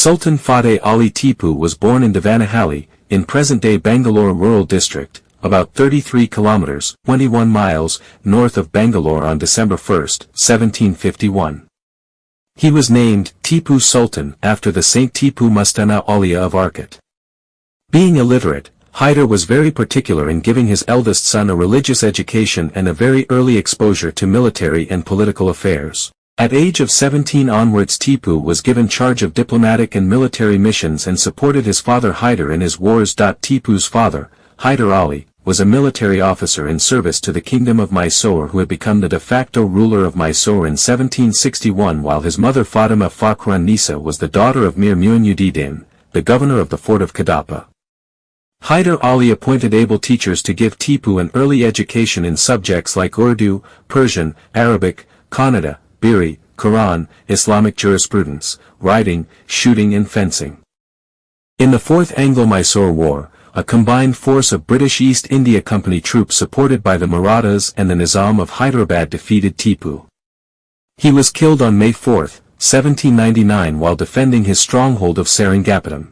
Sultan Fateh Ali Tipu was born in Devanahalli, in present-day Bangalore Rural District, about 33 kilometers, 21 miles, north of Bangalore on December 1, 1751. He was named Tipu Sultan after the Saint Tipu Mastan Aulia of Arcot. Being illiterate, Hyder was very particular in giving his eldest son a religious education and a very early exposure to military and political affairs. At age of 17 onwards Tipu was given charge of diplomatic and military missions and supported his father Hyder in his wars. Tipu's father, Hyder Ali, was a military officer in service to the Kingdom of Mysore who had become the de facto ruler of Mysore in 1761, while his mother Fatima Fakhr-un-Nisa was the daughter of Mir Muin-ud-Din, the governor of the fort of Kadapa. Hyder Ali appointed able teachers to give Tipu an early education in subjects like Urdu, Persian, Arabic, Kannada, Beary, Quran, Islamic jurisprudence, riding, shooting and fencing. In the Fourth Anglo-Mysore War, a combined force of British East India Company troops supported by the Marathas and the Nizam of Hyderabad defeated Tipu. He was killed on May 4, 1799 while defending his stronghold of Seringapatam.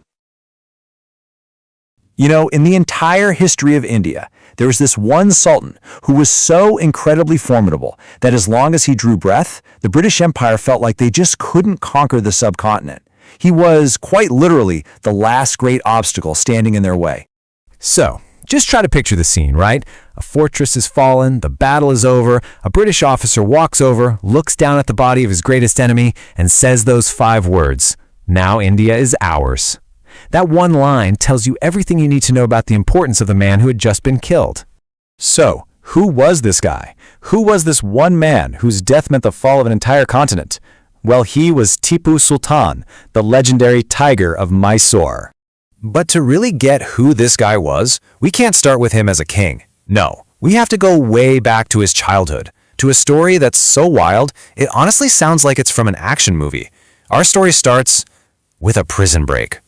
You know, in the entire history of India, there was this one sultan who was so incredibly formidable that as long as he drew breath, the British Empire felt like they just couldn't conquer the subcontinent. He was, quite literally, the last great obstacle standing in their way. So, just try to picture the scene, right? A fortress is fallen, the battle is over, a British officer walks over, looks down at the body of his greatest enemy, and says those 5 words, "Now India is ours." That one line tells you everything you need to know about the importance of the man who had just been killed. So, who was this guy? Who was this one man whose death meant the fall of an entire continent? Well, he was Tipu Sultan, the legendary Tiger of Mysore. But to really get who this guy was, we can't start with him as a king. No, we have to go way back to his childhood, to a story that's so wild, it honestly sounds like it's from an action movie. Our story starts with a prison break.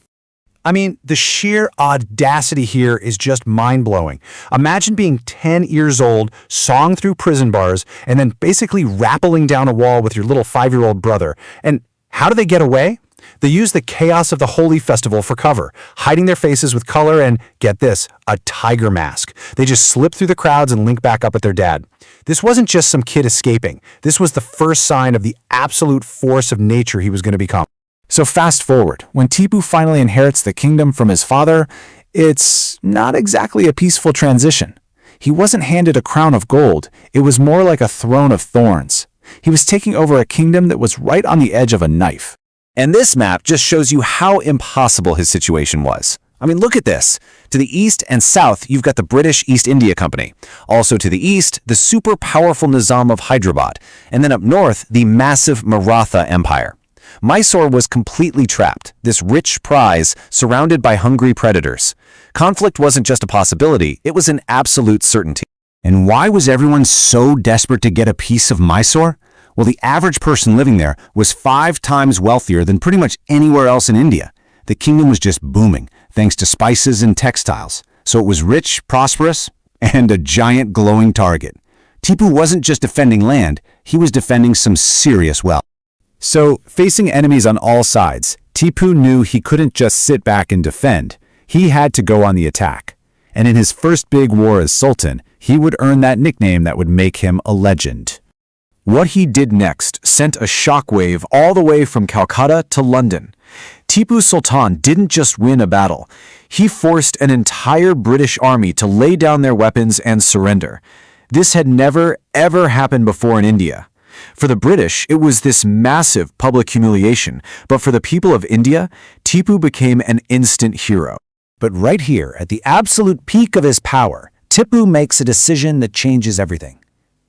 I mean, the sheer audacity here is just mind-blowing. Imagine being 10 years old, sawing through prison bars, and then basically rappelling down a wall with your little 5-year-old brother. And how do they get away? They use the chaos of the Holi festival for cover, hiding their faces with color and, get this, a tiger mask. They just slip through the crowds and link back up with their dad. This wasn't just some kid escaping. This was the first sign of the absolute force of nature he was going to become. So fast forward, when Tipu finally inherits the kingdom from his father, it's not exactly a peaceful transition. He wasn't handed a crown of gold, it was more like a throne of thorns. He was taking over a kingdom that was right on the edge of a knife. And this map just shows you how impossible his situation was. I mean, look at this. To the east and south, you've got the British East India Company. Also to the east, the super powerful Nizam of Hyderabad. And then up north, the massive Maratha Empire. Mysore was completely trapped, this rich prize surrounded by hungry predators. Conflict wasn't just a possibility, it was an absolute certainty. And why was everyone so desperate to get a piece of Mysore? Well, the average person living there was 5 times wealthier than pretty much anywhere else in India. The kingdom was just booming, thanks to spices and textiles. So it was rich, prosperous, and a giant glowing target. Tipu wasn't just defending land, he was defending some serious wealth. So, facing enemies on all sides, Tipu knew he couldn't just sit back and defend. He had to go on the attack. And in his first big war as Sultan, he would earn that nickname that would make him a legend. What he did next sent a shockwave all the way from Calcutta to London. Tipu Sultan didn't just win a battle. He forced an entire British army to lay down their weapons and surrender. This had never, ever happened before in India. For the British, it was this massive public humiliation, but for the people of India, Tipu became an instant hero. But right here, at the absolute peak of his power, Tipu makes a decision that changes everything.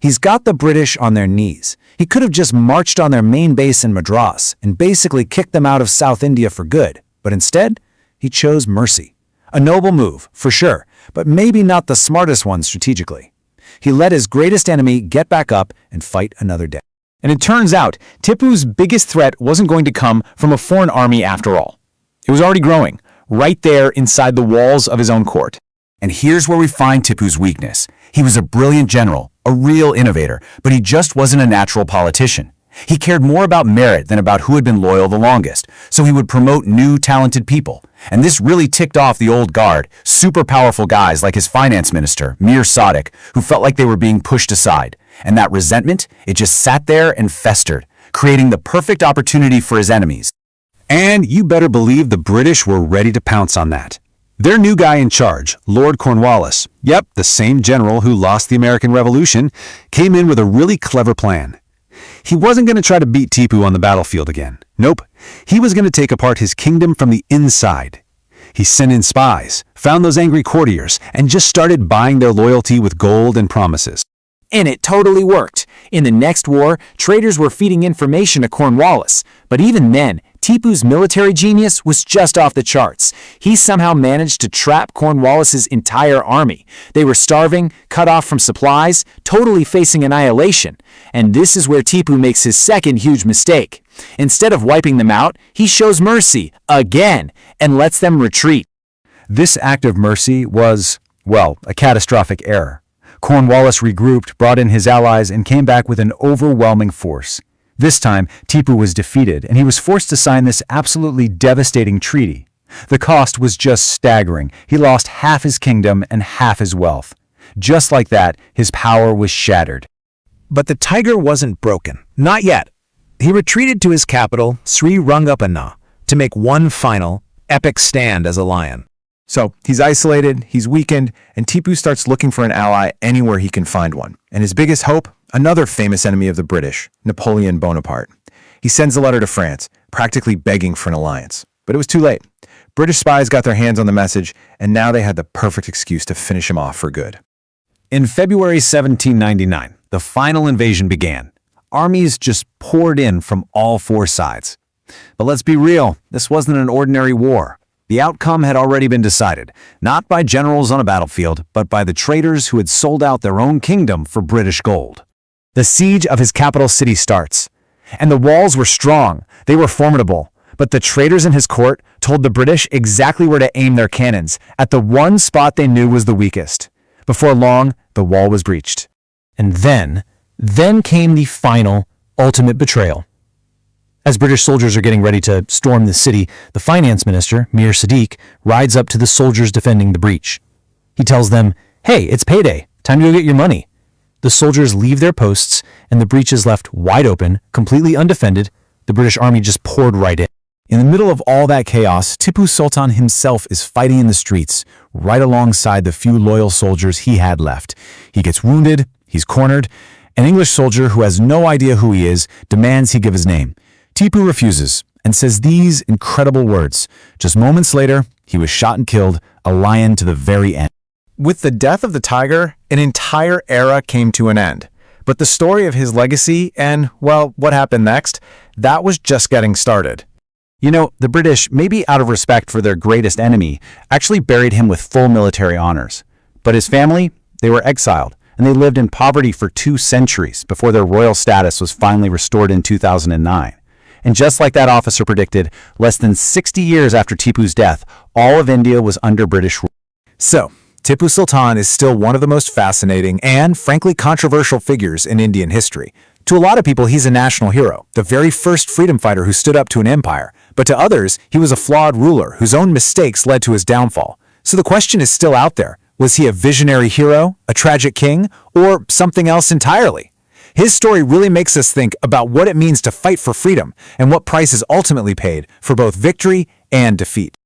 He's got the British on their knees. He could have just marched on their main base in Madras and basically kicked them out of South India for good, but instead, he chose mercy. A noble move, for sure, but maybe not the smartest one strategically. He let his greatest enemy get back up and fight another day. And it turns out, Tipu's biggest threat wasn't going to come from a foreign army after all. It was already growing, right there inside the walls of his own court. And here's where we find Tipu's weakness. He was a brilliant general, a real innovator, but he just wasn't a natural politician. He cared more about merit than about who had been loyal the longest, so he would promote new talented people. And this really ticked off the old guard, super powerful guys like his finance minister, Mir Muin-ud-Din, who felt like they were being pushed aside. And that resentment, it just sat there and festered, creating the perfect opportunity for his enemies. And you better believe the British were ready to pounce on that. Their new guy in charge, Lord Cornwallis, yep, the same general who lost the American Revolution, came in with a really clever plan. He wasn't going to try to beat Tipu on the battlefield again. Nope. He was going to take apart his kingdom from the inside. He sent in spies, found those angry courtiers, and just started buying their loyalty with gold and promises. And it totally worked. In the next war, traitors were feeding information to Cornwallis. But even then, Tipu's military genius was just off the charts. He somehow managed to trap Cornwallis's entire army. They were starving, cut off from supplies, totally facing annihilation. And this is where Tipu makes his second huge mistake. Instead of wiping them out, he shows mercy, again, and lets them retreat. This act of mercy was, well, a catastrophic error. Cornwallis regrouped, brought in his allies, and came back with an overwhelming force. This time, Tipu was defeated, and he was forced to sign this absolutely devastating treaty. The cost was just staggering. He lost half his kingdom and half his wealth. Just like that, his power was shattered. But the tiger wasn't broken. Not yet. He retreated to his capital, Srirangapatna, to make one final, epic stand as a lion. So he's isolated, he's weakened, and Tipu starts looking for an ally anywhere he can find one. And his biggest hope? Another famous enemy of the British, Napoleon Bonaparte. He sends a letter to France, practically begging for an alliance. But it was too late. British spies got their hands on the message, and now they had the perfect excuse to finish him off for good. In February 1799, the final invasion began. Armies just poured in from all four sides. But let's be real, this wasn't an ordinary war. The outcome had already been decided, not by generals on a battlefield, but by the traitors who had sold out their own kingdom for British gold. The siege of his capital city starts. And the walls were strong, they were formidable, but the traitors in his court told the British exactly where to aim their cannons, at the one spot they knew was the weakest. Before long, the wall was breached. And then came the final, ultimate betrayal. As British soldiers are getting ready to storm the city, the finance minister, Mir Muin-ud-Din, rides up to the soldiers defending the breach. He tells them, "Hey, it's payday. Time to go get your money." The soldiers leave their posts, and the breach is left wide open, completely undefended. The British army just poured right in. In the middle of all that chaos, Tipu Sultan himself is fighting in the streets, right alongside the few loyal soldiers he had left. He gets wounded, he's cornered. An English soldier who has no idea who he is demands he give his name. Tipu refuses and says these incredible words. Just moments later, he was shot and killed, a lion to the very end. With the death of the tiger, an entire era came to an end. But the story of his legacy and, well, what happened next, that was just getting started. You know, the British, maybe out of respect for their greatest enemy, actually buried him with full military honors. But his family, they were exiled, and they lived in poverty for 2 centuries before their royal status was finally restored in 2009. And just like that officer predicted, less than 60 years after Tipu's death, all of India was under British rule. So, Tipu Sultan is still one of the most fascinating and, frankly, controversial figures in Indian history. To a lot of people, he's a national hero, the very first freedom fighter who stood up to an empire. But to others, he was a flawed ruler whose own mistakes led to his downfall. So the question is still out there. Was he a visionary hero, a tragic king, or something else entirely? His story really makes us think about what it means to fight for freedom and what price is ultimately paid for both victory and defeat.